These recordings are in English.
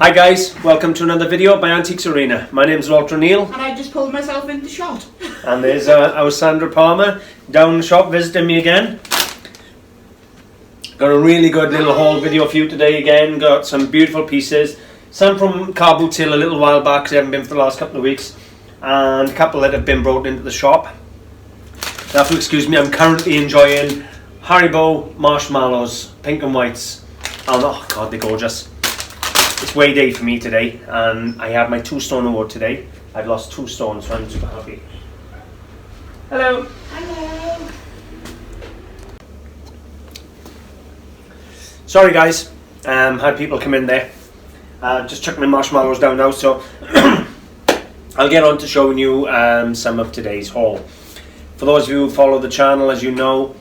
Hi guys, welcome to another video by Antiquesarena. My name's Walter O'Neill. And I just pulled myself into shot. And there's our Sandra Palmer down the shop visiting me again. Got a really good little haul video for you today again. Got some beautiful pieces. Some from car boot sale a little while back, because they haven't been for the last couple of weeks. And a couple that have been brought into the shop. Now, if you excuse me, I'm currently enjoying Haribo marshmallows, pink and whites. Oh god, they're gorgeous. It's weigh day for me today, and I have my 2 stone award today. I've lost 2 stones, so I'm super happy. Hello. Hello. Sorry guys, had people come in there. Just chucked my marshmallows down now, so I'll get on to showing you some of today's haul. For those of you who follow the channel, as you know,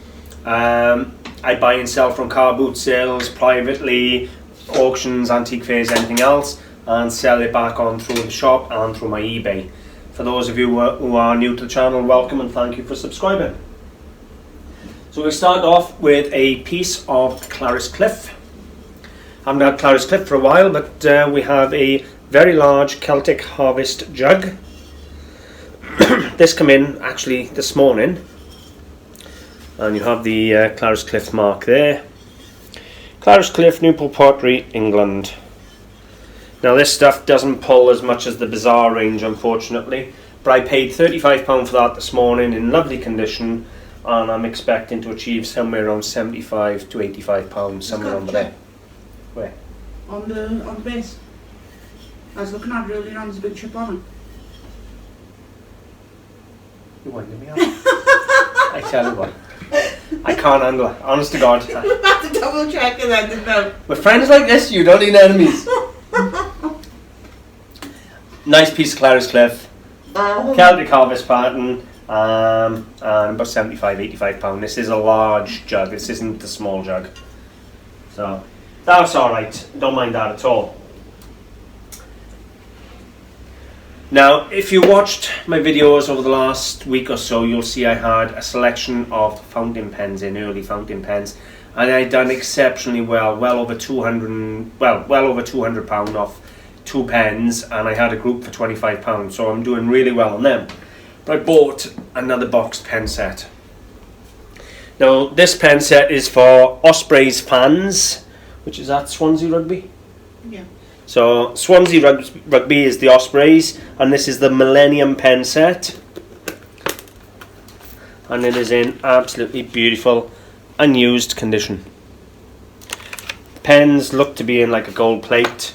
I buy and sell from car boot sales, privately, auctions, antique fairs, anything else, and sell it back on through the shop and through my eBay. For those of you who are new to the channel, welcome and thank you for subscribing. So we start off with a piece of Clarice Cliff. I haven't had Clarice Cliff for a while, but we have a very large Celtic Harvest Jug. This came in actually this morning, and you have the Clarice Cliff mark there. Clarice Cliff, Newport Pottery, England. Now this stuff doesn't pull as much as the Bazaar range, unfortunately, but I paid £35 for that this morning in lovely condition, and I'm expecting to achieve somewhere around £75 to £85, somewhere under there. Where? On the base. I was looking at it earlier on, there's a big chip on it. You're winding me up. I tell you what, I can't handle it, honest to God. We're about to double check and then no. With friends like this, you don't need enemies. Nice piece of Clarice Cliff. Celtic Harvest pattern, and about £75–85. This is a large jug, this isn't the small jug. So, that's alright, don't mind that at all. Now, if you watched my videos over the last week or so, you'll see I had a selection of fountain pens in, early fountain pens, and I'd done exceptionally well, well over £200 off 2 pens, and I had a group for £25, so I'm doing really well on them. But I bought another boxed pen set. Now, this pen set is for Osprey's fans, which is at Swansea Rugby. Yeah. So Swansea Rugby is the Ospreys, and this is the Millennium Pen Set, and it is in absolutely beautiful, unused condition. Pens look to be in like a gold plate,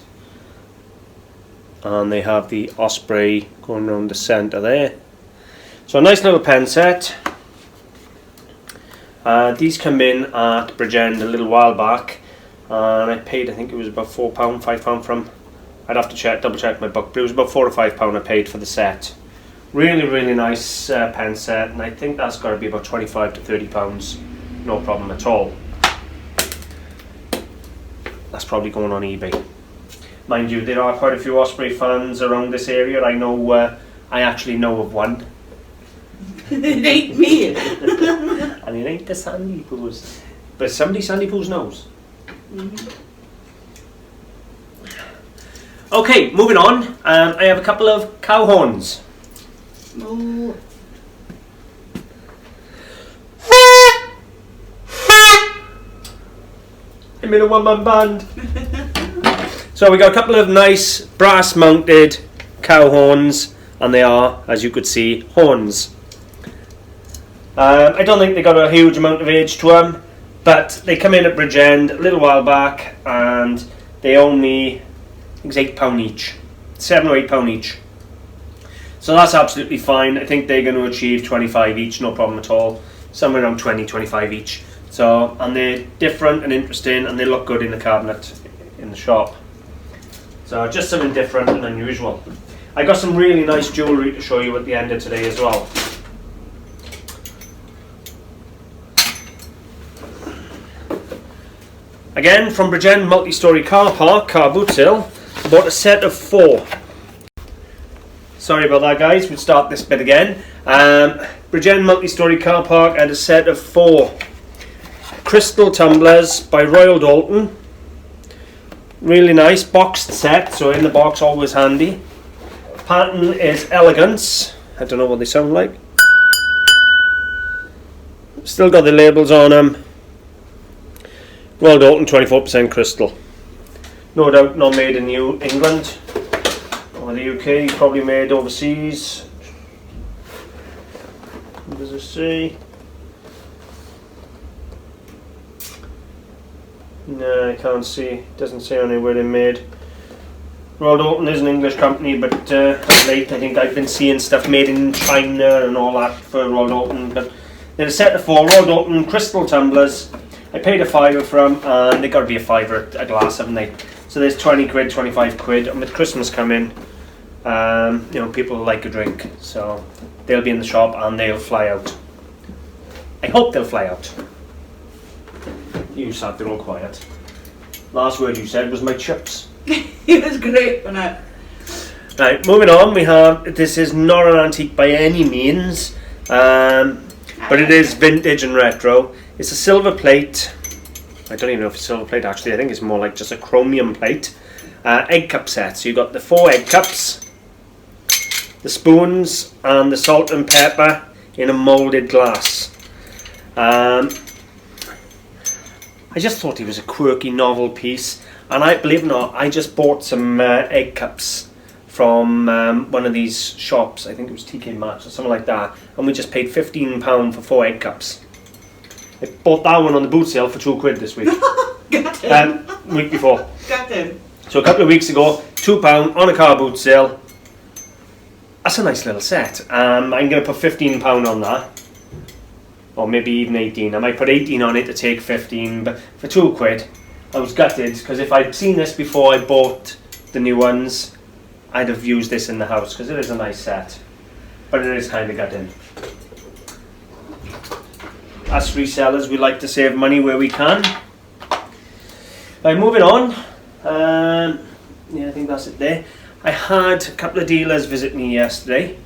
and they have the Osprey going around the centre there. So a nice little pen set. These come in at Bridgend a little while back, and I paid, I think it was about £4, £5 from, I'd have to double check my book, but it was about £4 or £5 I paid for the set. Really, really nice pen set, and I think that's got to be about £25 to £30, no problem at all. That's probably going on eBay. Mind you, there are quite a few Osprey fans around this area. I know, I actually know of one. It ain't me. And it ain't the Sandy Poos, but somebody Sandy Poos knows. Okay, moving on. I have a couple of cow horns. Oh. I'm in a one-man band. So we got a couple of nice brass mounted cow horns, and they are, as you could see, horns. I don't think they got a huge amount of age to them, but they come in at Bridgend a little while back, and they only, I think it's £8 each, £7 or £8 each. So that's absolutely fine. I think they're going to achieve 25 each, no problem at all. Somewhere around 20, 25 each. So, and they're different and interesting, and they look good in the cabinet in the shop. So just something different and unusual. I got some really nice jewellery to show you at the end of today as well. Again, from Bridgend multi-storey car park, car boot sale, bought a set of 4. Sorry about that guys, we'll start this bit again. Bridgend multi-storey car park and a set of 4 crystal tumblers by Royal Dalton. Really nice boxed set, so in the box always handy. Pattern is Elegance. I don't know what they sound like. Still got the labels on them. Royal Dalton 24% crystal. No doubt not made in New England or the UK, probably made overseas. What does it say? No, I can't see. Doesn't say anywhere they're made. Royal Dalton is an English company, but of late I think I've been seeing stuff made in China and all that for Royal Dalton. But they're a set of 4 Royal Dalton crystal tumblers. I paid a £5 for them, and they got to be a £5 a glass, haven't they? So there's 20 quid, 25 quid, and with Christmas coming, you know, people like a drink, so they'll be in the shop and they'll fly out. I hope they'll fly out. You sat there all quiet. Last word you said was my chips. It was great, wasn't it? Right, moving on, we have, this is not an antique by any means, but it is vintage and retro. It's a silver plate. I don't even know if it's silver plate actually, I think it's more like just a chromium plate. Egg cup set, so you've got the 4 egg cups, the spoons and the salt and pepper in a moulded glass. I just thought it was a quirky novel piece, and I believe it or not, I just bought some egg cups from one of these shops. I think it was TK Maxx or something like that, and we just paid £15 for 4 egg cups. I bought that one on the boot sale for £2 this week. Got him. Week before. Got him. So a couple of weeks ago, £2 on a car boot sale. That's a nice little set. I'm going to put £15 on that, or maybe even 18. I might put 18 on it to take 15, but for £2, I was gutted because if I'd seen this before I bought the new ones, I'd have used this in the house because it is a nice set, but it is kind of gutting. As resellers, we like to save money where we can. Right, moving on. Yeah, I think that's it there. I had a couple of dealers visit me yesterday,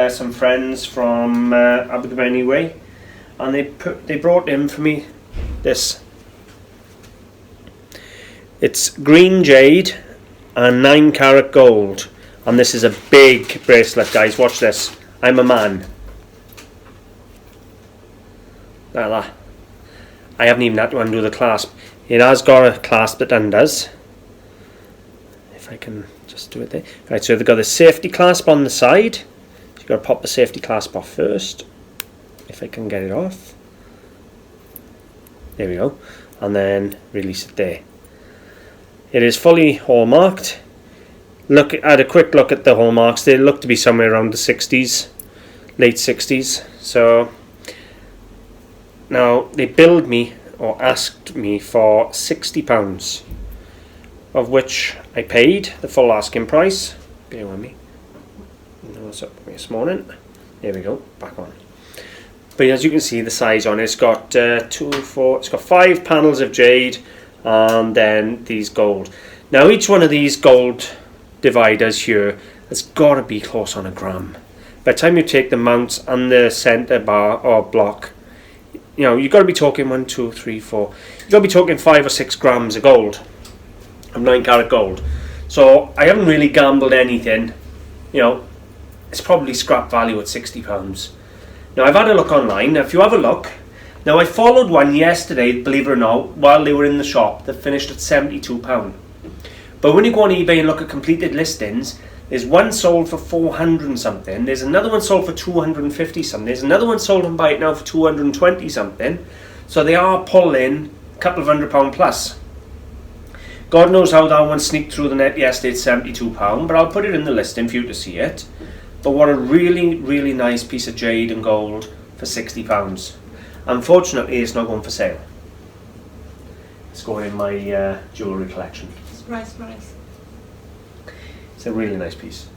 some friends from Abergavenny Way, and they brought in for me this. It's green jade and 9 carat gold, and this is a big bracelet, guys. Watch this. I'm a man. Like that. I haven't even had to undo the clasp. It has got a clasp that undoes. If I can just do it there. Right, so they've got a safety clasp on the side. So you've got to pop the safety clasp off first. If I can get it off. There we go. And then release it there. It is fully hallmarked. Look at a quick look at the hallmarks. They look to be somewhere around the 60s, late 60s. So now they billed me or asked me for £60, of which I paid the full asking price. Bear with me. What's up this morning? There we go. Back on. But as you can see, the size on it, it's got it's got 5 panels of jade, and then these gold. Now each one of these gold dividers here has got to be close on a gram. By the time you take the mounts and the center bar or block, you know, you've got to be talking 1, 2, 3, 4. You've got to be talking 5 or 6 grams of gold, of 9 carat gold. So I haven't really gambled anything. You know, it's probably scrap value at £60. Now I've had a look online. Now if you have a look, now I followed one yesterday, believe it or not, while they were in the shop, that finished at £72. But when you go on eBay and look at completed listings, there's one sold for 400 and something, there's another one sold for 250 something, there's another one sold on Buy It Now for 220 something. So they are pulling a couple of £100 plus. God knows how that one sneaked through the net yesterday at £72, but I'll put it in the listing for you to see it. But what a really, really nice piece of jade and gold for £60. Unfortunately, it's not going for sale. It's going in my jewellery collection. Surprise, surprise. It's a really nice piece.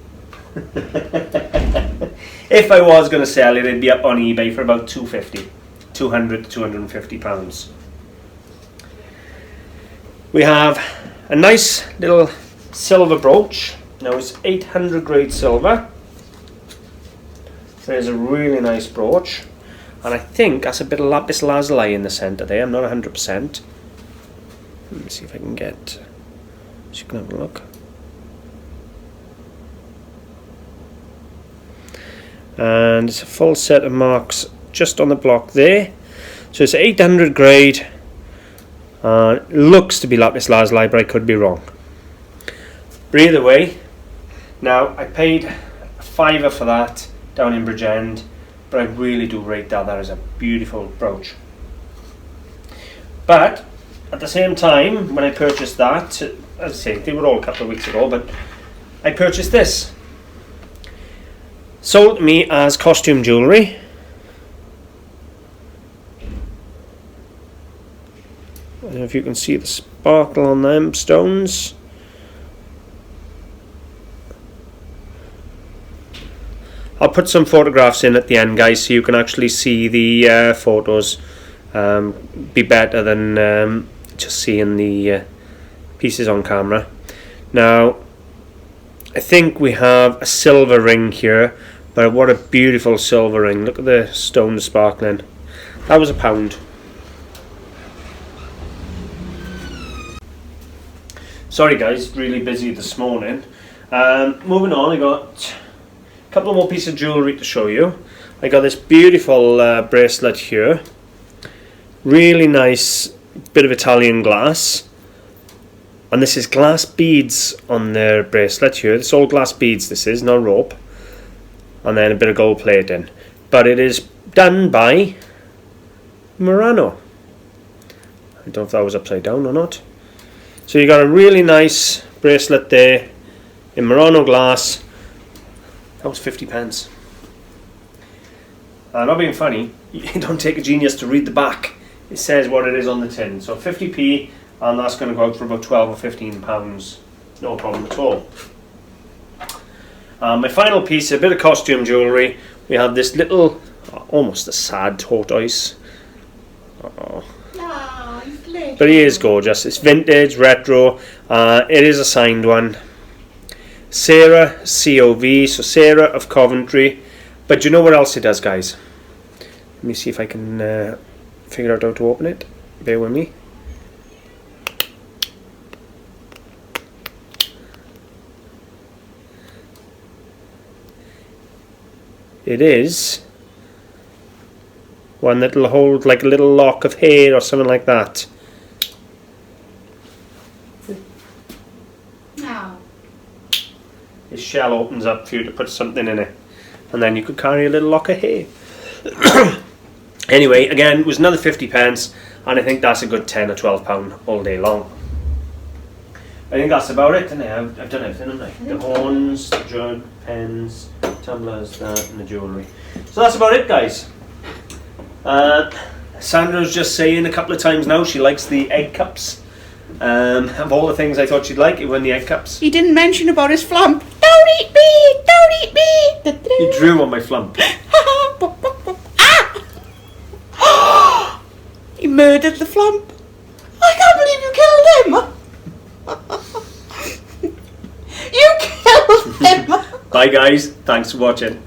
If I was going to sell it, it'd be up on eBay for about £250, £200 to £250. We have a nice little silver brooch. Now it's 800 grade silver. So there's a really nice brooch, and I think that's a bit of lapis lazuli in the centre there. I'm not 100%. Let me see if I can get So you can have a look. And it's a full set of marks just on the block there. So it's 800 grade. Looks to be lapis lazuli, but I could be wrong. But either way, now I paid a £5 for that down in Bridgend, but I really do rate that. That is a beautiful brooch. But at the same time, when I purchased that, as I say, they were all a couple of weeks ago, but I purchased this. Sold to me as costume jewellery. I don't know if you can see the sparkle on them stones. I'll put some photographs in at the end, guys, so you can actually see the photos. Be better than just seeing the pieces on camera. Now, I think we have a silver ring here, but what a beautiful silver ring. Look at the stones sparkling. That was £1. Sorry guys, really busy this morning. Moving on, I got a couple more pieces of jewellery to show you. I got this beautiful bracelet here. Really nice bit of Italian glass. And this is glass beads on the bracelet here. It's all glass beads, this is, no rope. And then a bit of gold plating. But it is done by Murano. I don't know if that was upside down or not. So you got a really nice bracelet there in Murano glass. That was 50p. Not being funny, you don't take a genius to read the back. It says what it is on the tin. So 50p, and that's going to go out for about £12 or £15. No problem at all. My final piece, a bit of costume jewellery. We have this little, almost a sad tortoise. Uh-oh. But he is gorgeous. It's vintage, retro. It is a signed one. Sarah, COV, so Sarah of Coventry. But you know what else it does, guys? Let me see if I can figure out how to open it. Bear with me. It is one that will hold like a little lock of hair or something like that. No. This shell opens up for you to put something in it, and then you could carry a little lock of hair. Anyway, again, it was another 50p, and I think that's a good £10 or £12 all day long. I think that's about it, isn't it? I've done everything, haven't I? The horns, the jug, pens, tumblers, that, and the jewellery. So that's about it, guys. Sandra's just saying a couple of times now she likes the egg cups. Of all the things I thought she'd like, it were the egg cups. He didn't mention about his flump. Don't eat me! Don't eat me! He drew on my flump. Ah! He murdered the flump. I can't believe you killed him. You killed him. Bye guys, thanks for watching.